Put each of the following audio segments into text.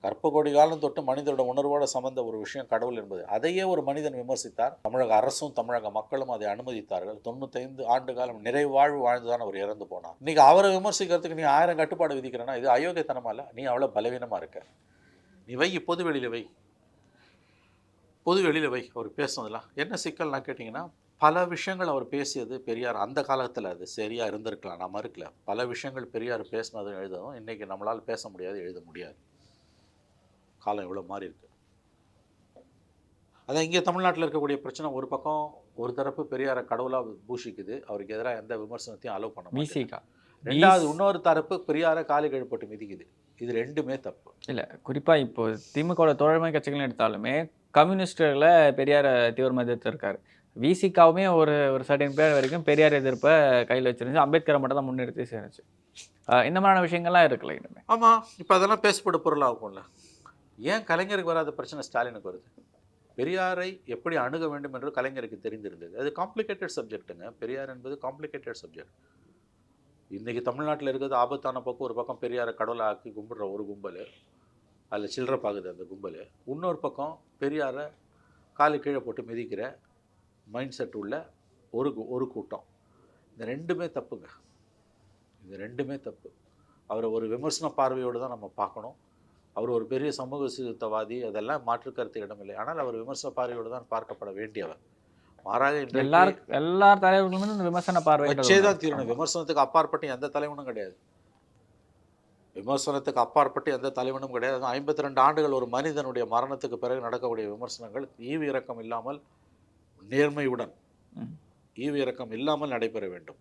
கற்ப கோடி காலம் தொட்டு மனிதனோட உணர்வோட சம்பந்த ஒரு விஷயம் கடவுள் என்பது. அதையே ஒரு மனிதன் விமர்சித்தார். தமிழக அரசும் தமிழக மக்களும் அதை அனுமதித்தார்கள். 95 ஆண்டு காலம் நிறைவாழ்வு வாழ்ந்துதான் அவர் இறந்து போனார். இன்னைக்கு அவரை விமர்சிக்கிறதுக்கு நீ 1000 கட்டுப்பாடு விதிக்கிறேன்னா இது அயோக்கியத்தனமா இல்லை? நீ அவ்வளோ பலவீனமாக இருக்க. நீ வை, பொது வெளியில் வை, பொது வெளியில் வை. அவர் பேசுனதெல்லாம் என்ன சிக்கல்லாம் கேட்டிங்கன்னா, பல விஷயங்கள் அவர் பேசியது பெரியார் அந்த காலத்தில் அது சரியாக இருந்திருக்கலாம், நான் மறுக்கல. பல விஷயங்கள் பெரியார் பேசினதும் எழுதவும் இன்றைக்கி நம்மளால் பேச முடியாது, எழுத முடியாது. காலம் எவ்வளோ மாறி இருக்கு. அதான் இங்கே தமிழ்நாட்டில் இருக்கக்கூடிய பிரச்சனை, ஒரு பக்கம் ஒரு தரப்பு பெரியாரை கடவுளாக பூஷிக்குது, அவருக்கு எதிராக எந்த விமர்சனத்தையும் அலோவ் பண்ண மாட்டேங்குது. ரெண்டாவது இன்னொரு தரப்பு பெரியாரை காலி கழுப்பட்டு மிதிக்குது. இது ரெண்டுமே தப்பு இல்லை. குறிப்பாக இப்போ திமுகவோட தோழமை கட்சிகள் எடுத்தாலுமே கம்யூனிஸ்டுகளை பெரியார் தீவிரமாக எதிர்த்து இருக்காரு. விசிகாவுமே ஒரு சர்டன் பேர் வரைக்கும் பெரியார் எதிர்ப்பை கையில் வச்சிருந்துச்சு. அம்பேத்கரை மட்டும் தான் முன்னிறுத்தி சேருச்சு. இந்த மாதிரியான விஷயங்கள்லாம் இருக்குல்ல இனிமே. ஆமாம், இப்போ அதெல்லாம் பேசப்பட பொருளாகும்ல. ஏன் கலைஞருக்கு வராத பிரச்சனை ஸ்டாலினுக்கு வருது? பெரியாரை எப்படி அணுக வேண்டும் என்று கலைஞருக்கு தெரிந்திருந்தது. அது காம்ப்ளிகேட்டட் சப்ஜெக்ட்டுங்க. பெரியார் என்பது காம்ப்ளிகேட்டட் சப்ஜெக்ட். இன்றைக்கி தமிழ்நாட்டில் இருக்கிறது ஆபத்தான பக்கம். ஒரு பக்கம் பெரியாரை கடவுளை ஆக்கி கும்பிடுற ஒரு கும்பல், அதில் சில்லற பாகுது அந்த கும்பல். இன்னொரு பக்கம் பெரியாரை காலு கீழே போட்டு மிதிக்கிற மைண்ட் செட் உள்ள ஒரு கூட்டம். இந்த ரெண்டுமே தப்புங்க. இது ரெண்டுமே தப்பு. அவரை ஒரு விமர்சன பார்வையோடு தான் நம்ம பார்க்கணும். அவர் ஒரு பெரிய சமூக சீர்திருத்தவாதி, அதெல்லாம் மாற்றுக்கருத்து இடமில்லை. ஆனால் அவர் விமர்சன பார்வையோடு தான் பார்க்கப்பட வேண்டியவர். மாறாக எல்லா தலைவர்களுமே விமர்சன பார்வை வச்சே தான் தீரணும். விமர்சனத்துக்கு அப்பாற்பட்டு எந்த தலைவனும் கிடையாது. விமர்சனத்துக்கு அப்பாற்பட்டு எந்த தலைவனும் கிடையாது. 52 ஆண்டுகள் ஒரு மனிதனுடைய மரணத்துக்கு பிறகு நடக்கக்கூடிய விமர்சனங்கள் ஈவு இரக்கம் இல்லாமல், நேர்மையுடன் ஈவு இரக்கம் இல்லாமல் நடைபெற வேண்டும்.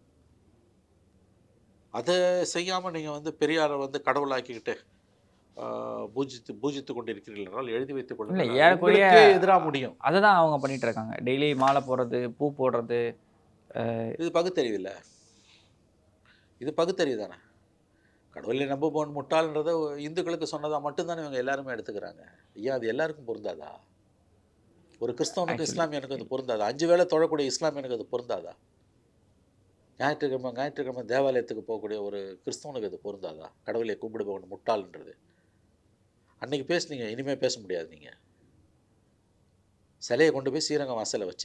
அதை செய்யாமல் நீங்கள் பெரியாரை கடவுளாக்கிக்கிட்டு பூஜித்து கொண்டிருக்கிறீர்கள் என்றால் எழுதி வைத்துக் கொள்ளுங்கள், எதிராக முடியும். அதை தான் அவங்க பண்ணிட்டு இருக்காங்க. டெய்லி மாலை போடுறது, பூ போடுறது. இது பகுத்தறிவு இல்லை, இது பகுத்தறிவு தானே. கடவுளை நம்புவோன் முட்டாள்ன்றதை இந்துக்களுக்கு சொன்னதாக மட்டும்தானே இவங்க எல்லாருமே எடுத்துக்கிறாங்க. ஐயா, அது எல்லாருக்கும் பொருந்தாதா? ஒரு கிறிஸ்தவனுக்கு இஸ்லாமியனுக்கு அது பொருந்தாதா? 5 வேளை தொழக்கூடிய இஸ்லாமியனுக்கு அது பொருந்தாதா? ஞாயிற்றுக்கிழமை தேவாலயத்துக்கு போகக்கூடிய ஒரு கிறிஸ்தவனுக்கு அது பொருந்தாதா? கடவுளை கும்பிடுபவன் முட்டாள்ன்றது அன்றைக்கி பேசுனீங்க, இனிமேல் பேச முடியாது. நீங்கள் சிலையை கொண்டு போய் ஸ்ரீரங்கம் வாசலில் வச்சு